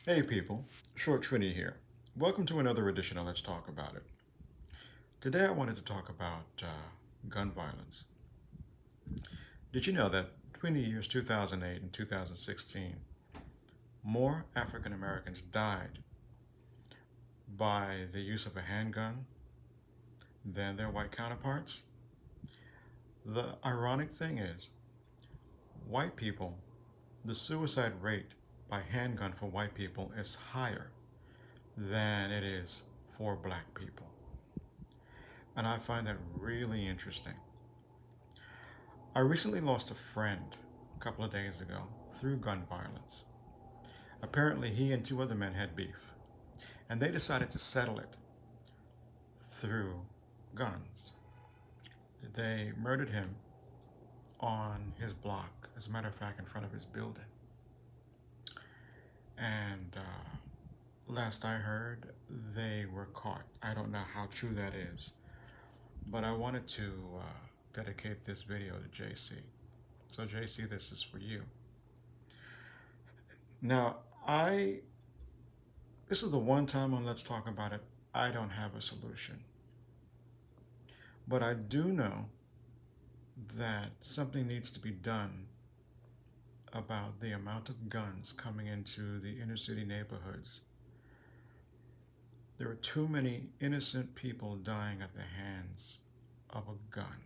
Hey people, Short Trini here. Welcome to another edition of Let's Talk About It. Today I wanted to talk about gun violence. Did you know that between the years 2008 and 2016, more African Americans died by the use of a handgun than their white counterparts? The ironic thing is, white people, the suicide rate by handgun for white people is higher than it is for black people. And I find that really interesting. I recently lost a friend a couple of days ago through gun violence. Apparently, he and two other men had beef, and they decided to settle it through guns. They murdered him on his block, as a matter of fact, in front of his building. And last I heard, they were caught. I don't know how true that is, but I wanted to dedicate this video to JC. So, JC, this is for you. Now, this is the one time on Let's Talk About It, I don't have a solution. But I do know that something needs to be done about the amount of guns coming into the inner city neighborhoods. There are too many innocent people dying at the hands of a gun.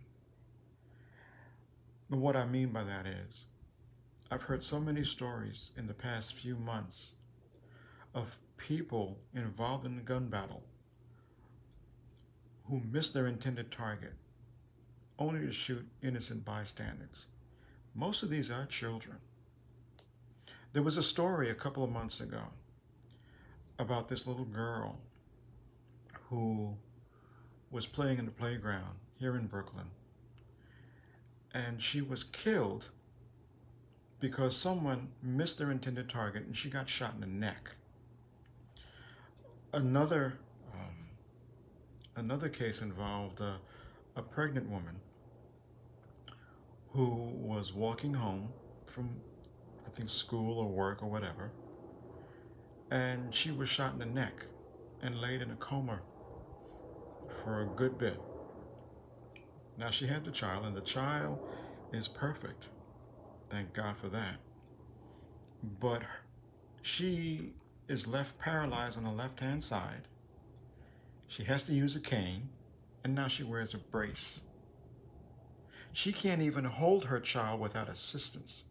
But what I mean by that is, I've heard so many stories in the past few months of people involved in the gun battle who missed their intended target only to shoot innocent bystanders. Most of these are children. There was a story a couple of months ago about this little girl who was playing in the playground here in Brooklyn, and she was killed because someone missed their intended target and she got shot in the neck. Another case involved a pregnant woman who was walking home from, I think, school or work or whatever, and she was shot in the neck and laid in a coma for a good bit. Now, she had the child, and the child is perfect. Thank God for that. But she is left paralyzed on the left-hand side. She has to use a cane, and now she wears a brace. She can't even hold her child without assistance.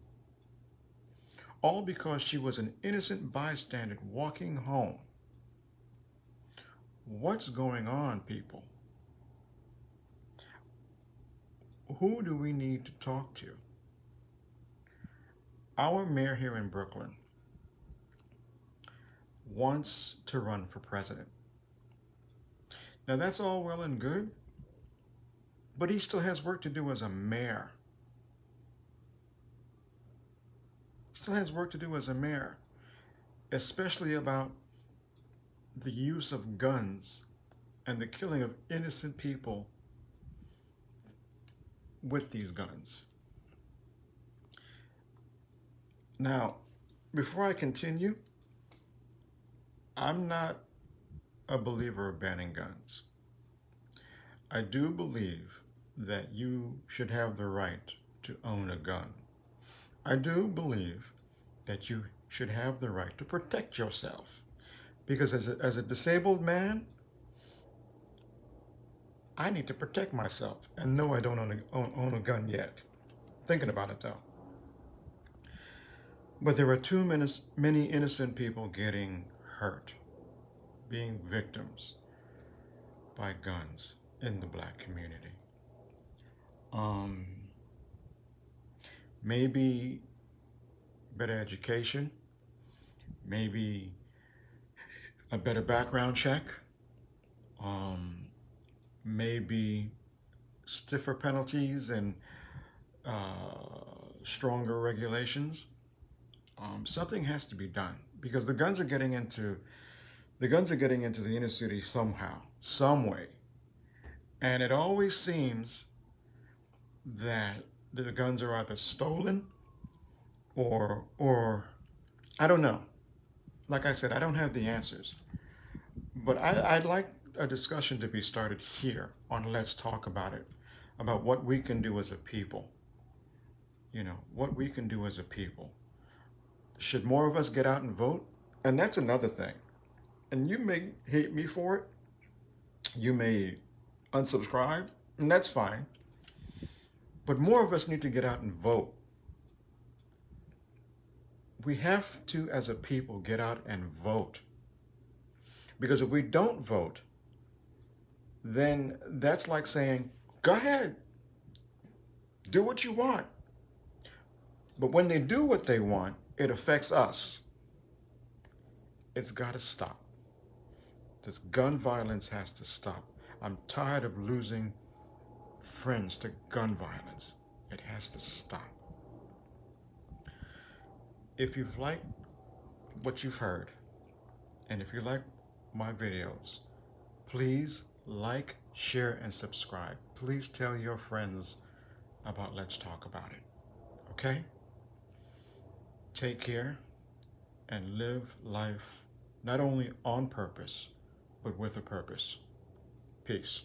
All because she was an innocent bystander walking home. What's going on, people? Who do we need to talk to? Our mayor here in Brooklyn wants to run for president. Now, that's all well and good, but he still has work to do as a mayor. Still has work to do as a mayor, especially about the use of guns and the killing of innocent people with these guns. Now, before I continue, I'm not a believer of banning guns. I do believe that you should have the right to own a gun. I do believe that you should have the right to protect yourself. Because as a disabled man, I need to protect myself. And no, I don't own a gun yet. Thinking about it though. But there are too many innocent people getting hurt, being victims by guns in the black community. Maybe better education, maybe a better background check, maybe stiffer penalties and stronger regulations. Something has to be done because the guns are getting into the inner city somehow, some way, and it always seems that the guns are either stolen or I don't know. Like I said, I don't have the answers, but I'd like a discussion to be started here on Let's Talk About It, about what we can do as a people. What we can do as a people. Should more of us get out and vote? And that's another thing. And you may hate me for it. You may unsubscribe, and that's fine. But more of us need to get out and vote. We have to, as a people, get out and vote. Because if we don't vote, then that's like saying, go ahead, do what you want. But when they do what they want, it affects us. It's got to stop. This gun violence has to stop. I'm tired of losing friends to gun violence. It has to stop. If you've liked what you've heard, and if you like my videos, please like, share, and subscribe. Please tell your friends about Let's Talk About It. Okay? Take care and live life not only on purpose, but with a purpose. Peace.